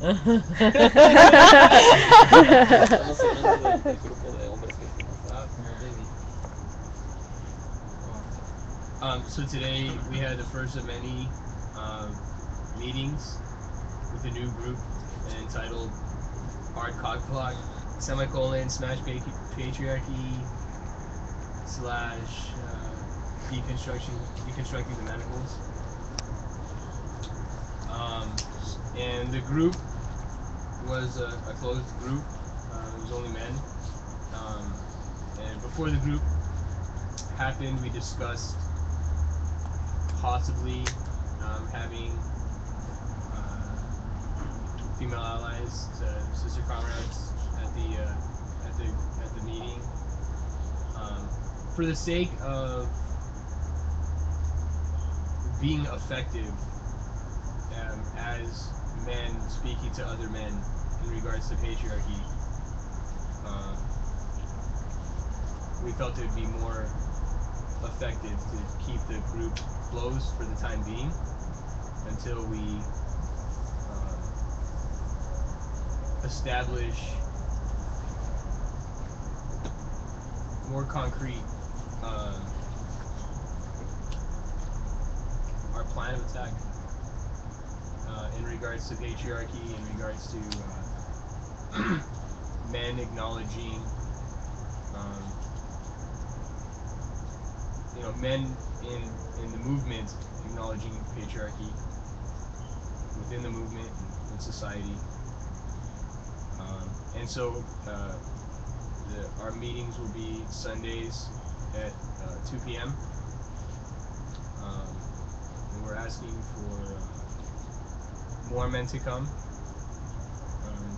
Estamos hablando del grupo de hombres que fuimos a David. So today we had the first of many meetings with a new group entitled Hard Cock Block, semicolon, smash patriarchy, slash deconstructing the manacles. And the group was a closed group. It was only men. And before the group happened, we discussed possibly having female allies, sister comrades at the meeting, for the sake of being effective as men speaking to other men in regards to patriarchy. We felt it would be more effective to keep the group closed for the time being until we establish more concrete our plan of attack in regards to patriarchy, in regards to men acknowledging men in the movement acknowledging patriarchy within the movement and society. And so our meetings will be Sundays at 2 p.m. And we're asking for more men to come.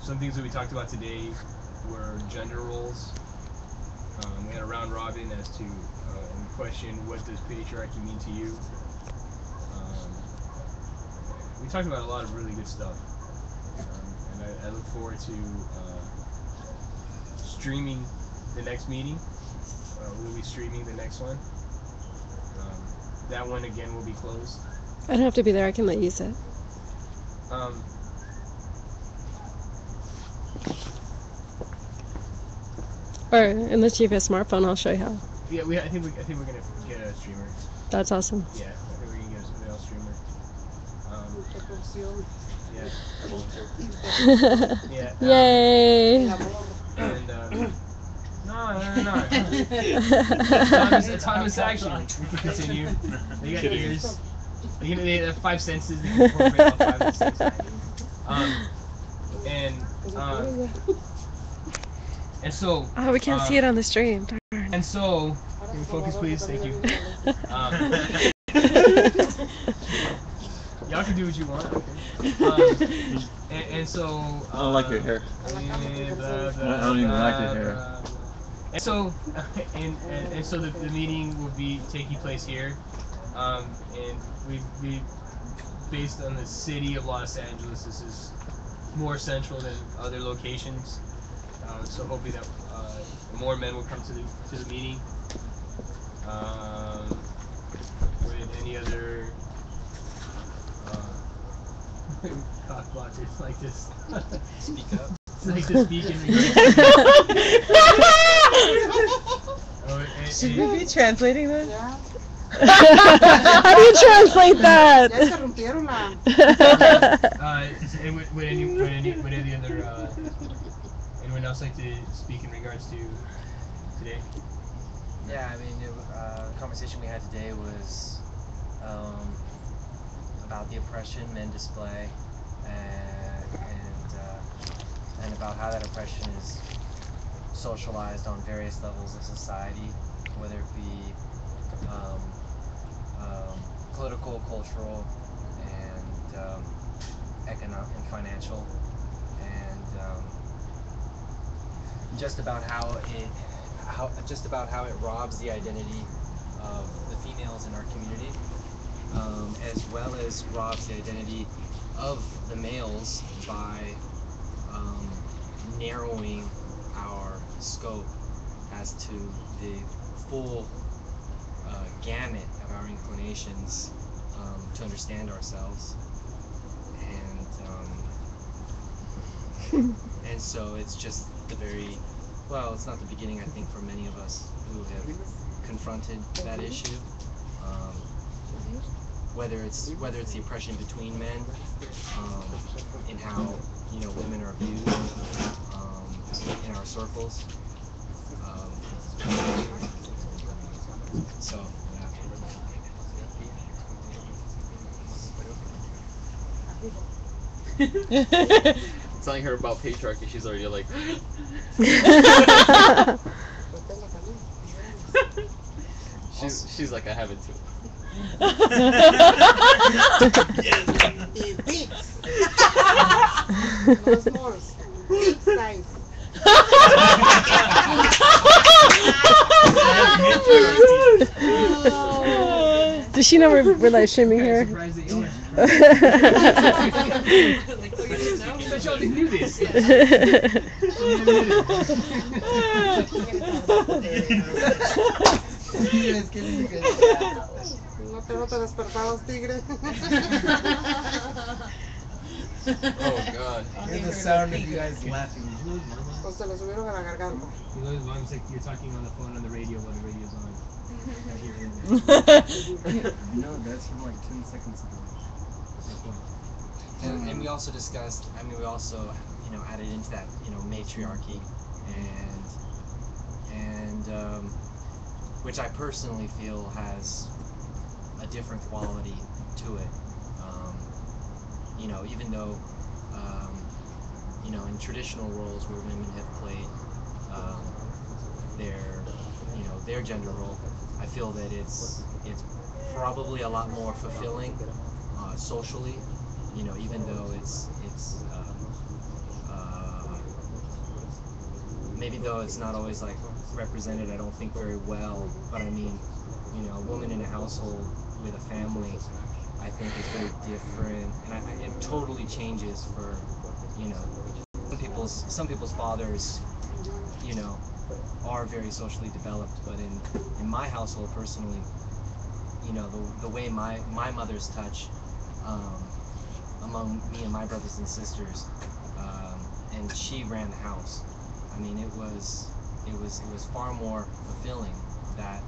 Some things that we talked about today were gender roles. We had a round robin as to question, what does patriarchy mean to you? We talked about a lot of really good stuff. And I look forward to streaming the next meeting. We'll be streaming the next one. That one again will be closed. I don't have to be there. I can let you sit. Or unless you have a smartphone, I'll show you how. Yeah, I think we're gonna get a streamer. That's awesome. Yeah, I think we're gonna get somebody else streamer. Yeah. Yeah. Yay! And no. Autonomous action. We can continue. They got ears. They have 5 senses. They can incorporate all 5 of the senses. And so. Oh, we can't see it on the stream. Darn. And so, can you focus, please? Thank you. Y'all can do what you want. Okay. And so. I don't like your hair. I don't even like your hair. And so, and so the meeting will be taking place here, and we based on the city of Los Angeles. This is more central than other locations, so hopefully that more men will come to the meeting. With any other cock blockers like this, speak up. Like to speak in Should we be translating this? Yeah. How do you translate that? Would any other anyone else like to speak in regards to today? Yeah, I mean, the conversation we had today was about the oppression men display, and about how that oppression is socialized on various levels of society, whether it be political, cultural, and economic and financial, and just about how it robs the identity of the females in our community, as well as robs the identity of the males by narrowing our scope as to the full gamut of our inclinations to understand ourselves. And And so it's just the very, well, it's not the beginning, I think, for many of us who have confronted that issue. Um, whether it's the oppression between men, in how women are viewed in our circles. Um, so yeah. Telling her about patriarchy, she's already like. she's like, I have it too. Y beats. Los more. Big size. Does she know we're live streaming here? Surprised that y'all I thought y'all knew this. No te despertabas, tigre. Oh god. Hear the sound of you guys laughing. O se le subieron a la garganta. Mom's like, you're talking on the phone on the radio while the radio's on. I hear it. No, that's from like 10 seconds ago. And we also discussed, we also, added into that, matriarchy and which I personally feel has a different quality to it. Even though, in traditional roles where women have played their gender role, I feel that it's probably a lot more fulfilling socially. Even though it's maybe though it's not always like represented, I don't think very well. But I mean, a woman in a household with a family, I think is very different, and it totally changes for some people's fathers, are very socially developed, but in my household personally, the way my mother's touch among me and my brothers and sisters, and she ran the house. I mean, it was far more fulfilling, that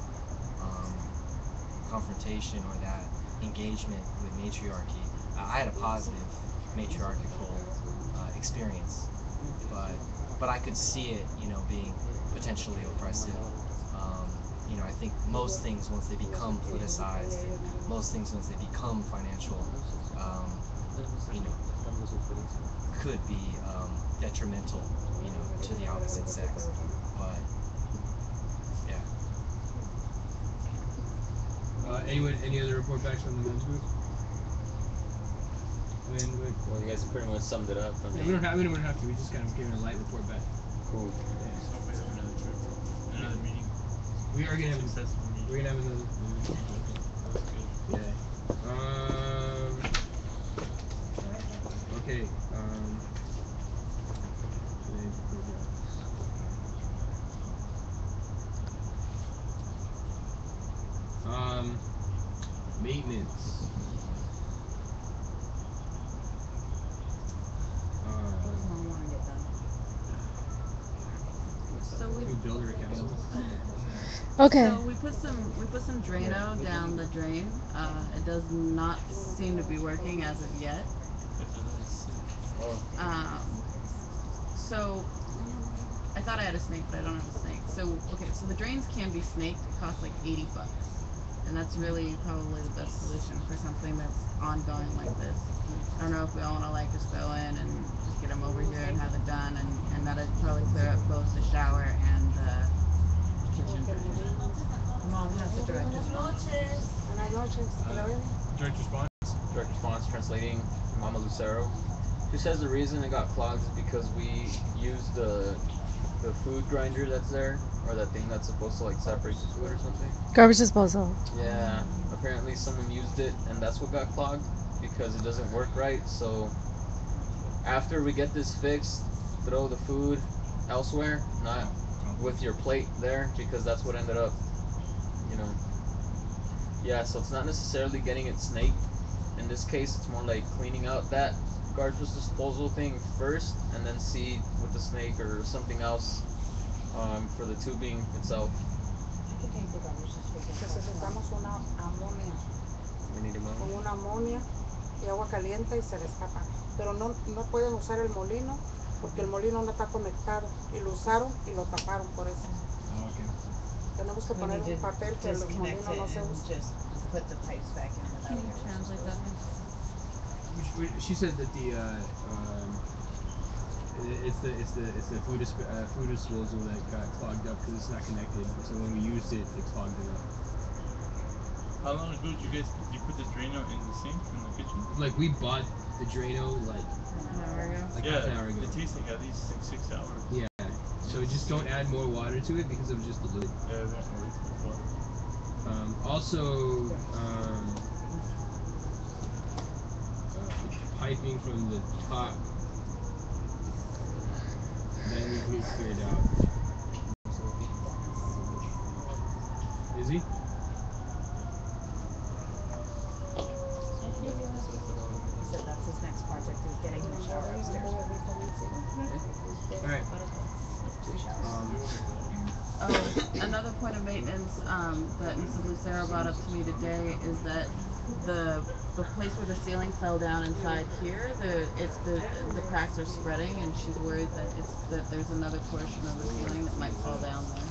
confrontation or that engagement with matriarchy. I had a positive matriarchal experience, but I could see it, being potentially oppressive. I think most things, once they become politicized, most things once they become financial, could be detrimental, to the opposite sex. But yeah. Any other report backs from the men's group? Well, you guys pretty much summed it up. We don't have to. We just kind of giving a light report back. Cool. Another meeting. We are gonna have another. Yeah. Okay. Maintenance. So we Builder account. Okay. So we put some Drano down the drain. It does not seem to be working as of yet. So I thought I had a snake, but I don't have a snake. So so the drains can be snaked. It costs like $80, and that's really probably the best solution for something that's ongoing like this. I don't know if we all want to like just go in and just get them over here and have it done, and that'd probably clear up both the shower and the kitchen. Mom has the direct response. Buenas noches. Direct response. Direct response, translating Mama Lucero. She says the reason it got clogged is because we used the food grinder that's there, or that thing that's supposed to like separate the food or something. Garbage disposal. Yeah, apparently someone used it and that's what got clogged because it doesn't work right. So after we get this fixed, throw the food elsewhere, not with your plate there, because that's what ended up, yeah, so it's not necessarily getting it snaked. In this case, it's more like cleaning out that garbage disposal thing first, and then see with the snake or something else for the tubing itself. Necesitamos una amonia, We need con ammonia. una amonia y agua caliente y se destapa. Pero no pueden usar el molino porque el molino no está conectado y lo usaron y lo taparon por eso. Oh, okay. Tenemos que We poner need un to papel que los disconnect molinos it no se and usan. just put the pipes back in without Can you it. translate that into? She said that it's the food disposal that got clogged up because it's not connected. So when we used it, it clogged it up. How long ago did you put the Drano in the sink in the kitchen? Like we bought the Drano like An hour ago. half an hour ago. It takes like at least 6 hours. Yeah. So just don't add more water to it because it was just diluted. Yeah, it won't work before. Also, piping from the top that needs to be cleared out. Is he? So that's his next project is getting him a shower upstairs. Alright. Another point of maintenance that Mrs. Lucero brought up to me today is that the place where the ceiling fell down inside here, the cracks are spreading, and she's worried that there's another portion of the ceiling that might fall down there.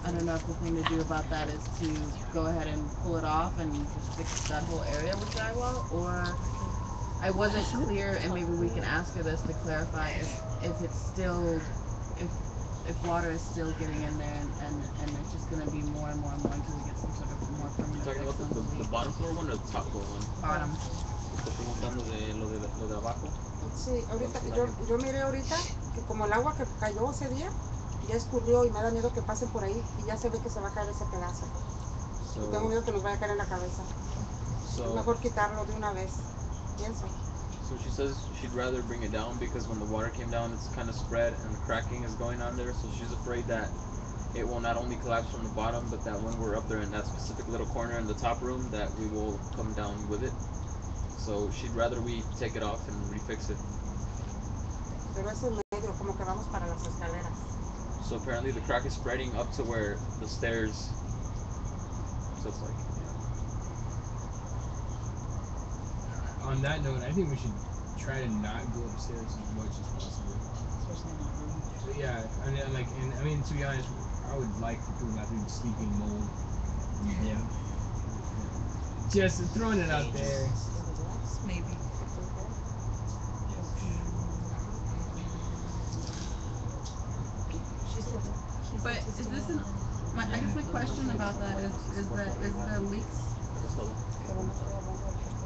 I don't know if the thing to do about that is to go ahead and pull it off and just fix that whole area with drywall, or I wasn't clear, and maybe we can ask her this to clarify if it's still if water is still getting in there and it's just gonna be more and more and more until we get some sort of more You permanent talking fix about on the the leak. bottom floor one or the top floor one? Bottom. Estoy preguntando de lo de abajo. Sí, ahorita, yo miré ahorita que como el agua que cayó ese día ya escurrió y me da miedo que pasen por ahí y ya se ve que se va a caer ese pedazo. Y tengo miedo que nos vaya a caer en la cabeza. Es mejor quitarlo de una vez, pienso. So she says she'd rather bring it down because when the water came down, it's kind of spread and the cracking is going on there. So she's afraid that it will not only collapse from the bottom, but that when we're up there in that specific little corner in the top room, that we will come down with it. So she'd rather we take it off and refix it. Pero es en medio, como que vamos para las escaleras. So apparently the crack is spreading up to where the stairs. So it's like. On that note, I think we should try to not go upstairs as much as possible. But yeah, I mean, to be honest, I would like for people not to be sleeping mold. Yeah. Just throwing it out there. Maybe. But is this I guess my question about that is the leaks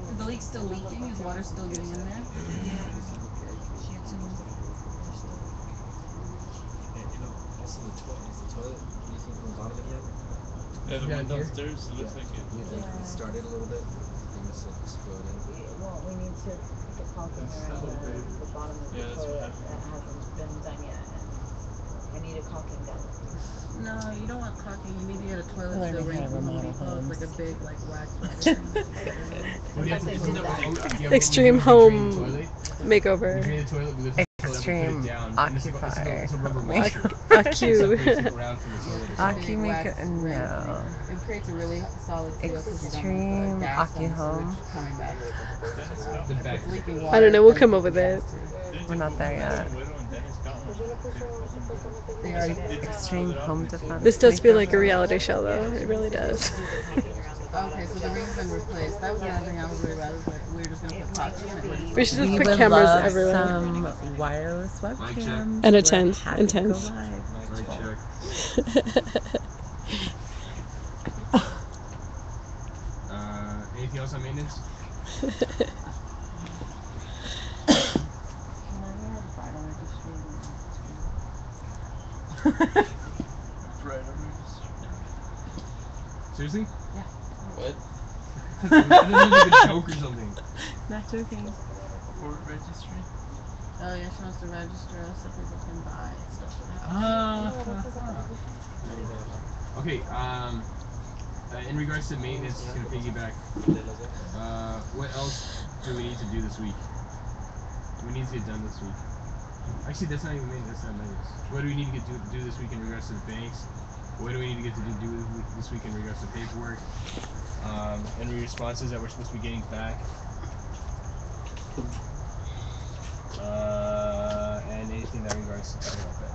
is the leak still leaking? Is water still getting in there? Also is the toilet leaking from the bottom again? Yeah, the Yeah, one here? downstairs, it looks like it. Yeah, it started a little bit. It must have exploded. Well, we need to put the caulking around the bottom of the Yeah, that's what toilet that hasn't been done yet, and I need a caulking gun. No, you don't want caulking. You need to get a toilet Learning still how to ring from Home remodel Depot. It's like a homes. big wax. What do you have to They do? did that. Do you have- Extreme when you drain home the toilet, you makeover. drain the toilet, we lift the toilet up, we put Extreme it down. And it's a rubber occupier. washer. Acu. Separates it around from the toilet. Aki make wax it ring no. thing. It creates a really solid seal because you don't Extreme want the gas Aki from the sewage home. coming back. The back. It's leaking I water. don't know. We'll and come up with gas it. too. We're not there yet. They already Extreme home defense. Oh, This does feel like a reality show, though. It really does. Okay, so the ring's been replaced. That was another thing I was worried about. It was like we were just gonna put caulking in it. We should just We put would cameras love everywhere. some wireless webcams. And a We're tent. happy And to go tents. live. Mic check. Anything else on maintenance? Seriously? What? That doesn't look like a joke or something. Not joking. Ford registry? Oh yeah, she wants to register us so people can buy stuff for the house. Okay, in regards to maintenance, just gonna piggyback. What else do we need to do this week? We need to get done this week. Actually, that's not even me. That's not nice. What do we need to get do this week in regards to the banks? What do we need to get to do this week in regards to paperwork? Any responses that we're supposed to be getting back? And anything that regards to talking about that.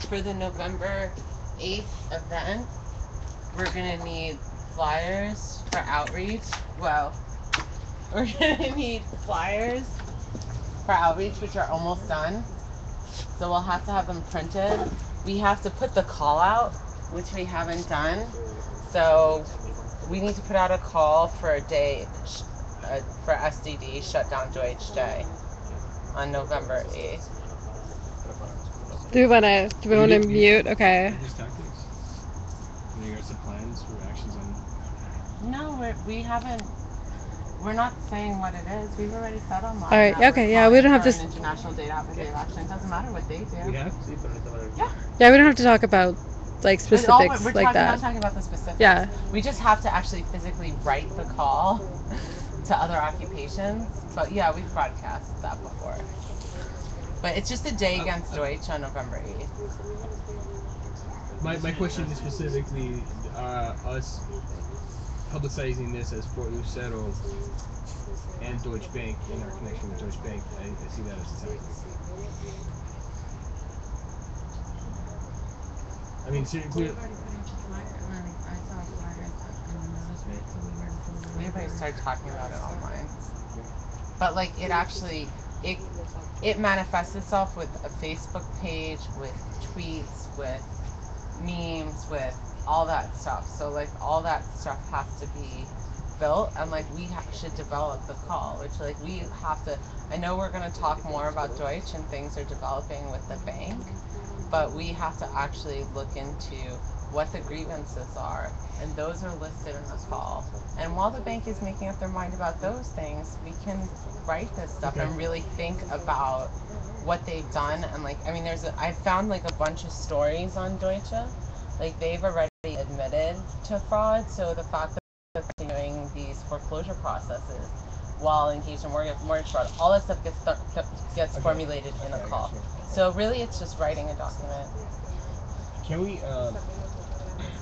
For the November 8th event, we're gonna need flyers for outreach. Well, we're gonna need flyers for outreach, which are almost done. So we'll have to have them printed. We have to put the call out, which we haven't done. So we need to put out a call for a day for SDD, Shut Down Deutsch Day, on November 8th. Do we wanna mute? Okay. Just tactics. In regards to plans for actions on. No, we haven't. We're not saying what it is. We've already said online. All right. that Okay. we're Yeah. We don't have calling to. for an international date after the election. It doesn't matter what they do. We have. Yeah. We don't have to talk about like specifics we're like that. not talking about the specifics. Yeah. We just have to actually physically write the call to other occupations. But yeah, we've broadcast that before. But it's just a day against Deutsch on November 8th. My question is specifically us publicizing this as Fort Lucero and Deutsche Bank in our connection with Deutsche Bank. I see that as a tactic. I mean, seriously. Everybody started talking about it online. But like it actually, it manifests itself with a Facebook page, with tweets, with memes, with all that stuff. So like all that stuff has to be built, and like we should develop the call, which like we have to. I know we're gonna talk more about Deutsch and things are developing with the bank, but we have to actually look into what the grievances are, and those are listed in the call. And while the bank is making up their mind about those things, we can write this stuff and really think about what they've done. And like, I mean, I found like a bunch of stories on Deutsche. Like they've already admitted to fraud, so the fact that they're continuing these foreclosure processes while engaged in mortgage fraud, all that stuff gets formulated in a call. So really, it's just writing a document. Can we?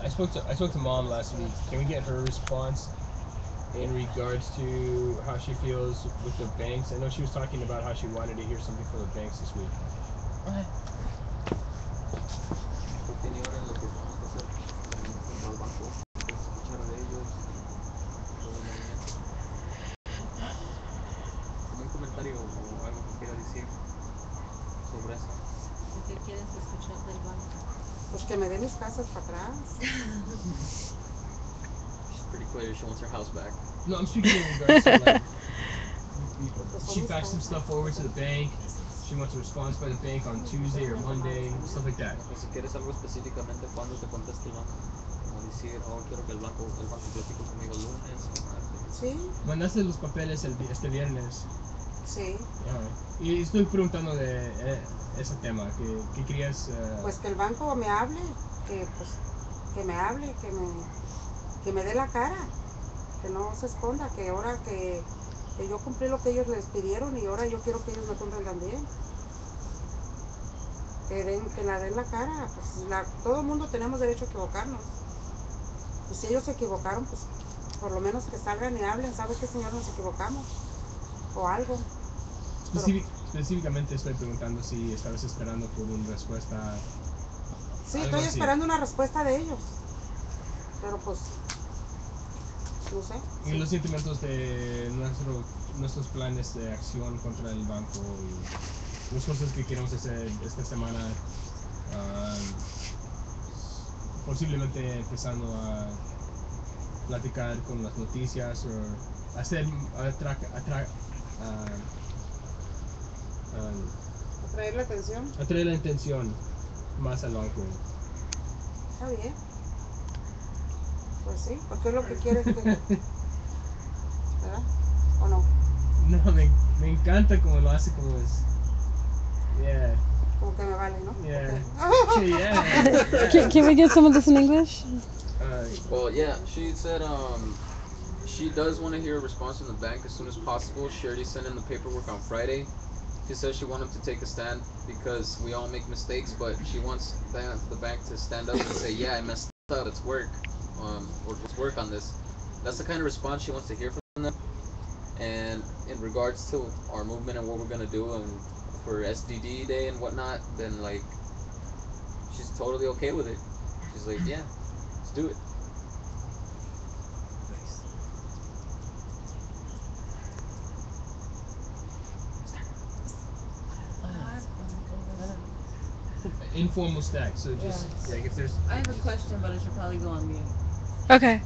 I spoke to Mom last week. Can we get her response in regards to how she feels with the banks? I know she was talking about how she wanted to hear something from the banks this week. Okay. ¿Qué quieres escuchar del banco? Pues que me dé mis casas para atrás. She's pretty clear she wants her house back. No, I'm speaking in regards to like she faxed some stuff over to the bank. She wants a response by the bank on Tuesday or Monday, stuff like that. O si quieres algo específicamente cuando te conteste el banco. Como decir, oh, quiero que el banco platique conmigo el lunes o martes. Sí. Mandaste los papeles este viernes. Sí. Y estoy preguntando de ese tema. ¿Qué querías? Pues que el banco me hable, que me hable, que me dé la cara, que no se esconda, que ahora que yo cumplí lo que ellos les pidieron y ahora yo quiero que ellos me cumplan también. Que la den la cara, pues todo el mundo tenemos derecho a equivocarnos. Y si ellos se equivocaron, pues por lo menos que salgan y hablen, ¿sabes qué, señor? Nos equivocamos. O algo. Específicamente estoy preguntando si estabas esperando por una respuesta. Sí, estoy esperando una respuesta de ellos. Pero pues, no sé. Y los sentimientos de nuestros planes de acción contra el banco y las cosas que queremos hacer esta semana, posiblemente empezando a platicar con las noticias o hacer atraer la atención. Atraer la atención más al banco. Está bien. Pues sí, porque es lo que quieres que... ¿Verdad? ¿O no? No, me encanta como lo hace, como es. Yeah. Como que me vale, ¿no? Yeah. Okay. Yeah. Can we get some of this in English? Well, yeah, she said, She does want to hear a response from the bank as soon as possible. She already sent in the paperwork on Friday. She says she wanted to take a stand because we all make mistakes, but she wants the bank to stand up and say, "Yeah, I messed up. Let's work, or let's work on this." That's the kind of response she wants to hear from them. And in regards to our movement and what we're gonna do and for SDD Day and whatnot, then like she's totally okay with it. She's like, "Yeah, let's do it." Informal stack. So just like if there's. I have a question, but I should probably go on mute. Okay.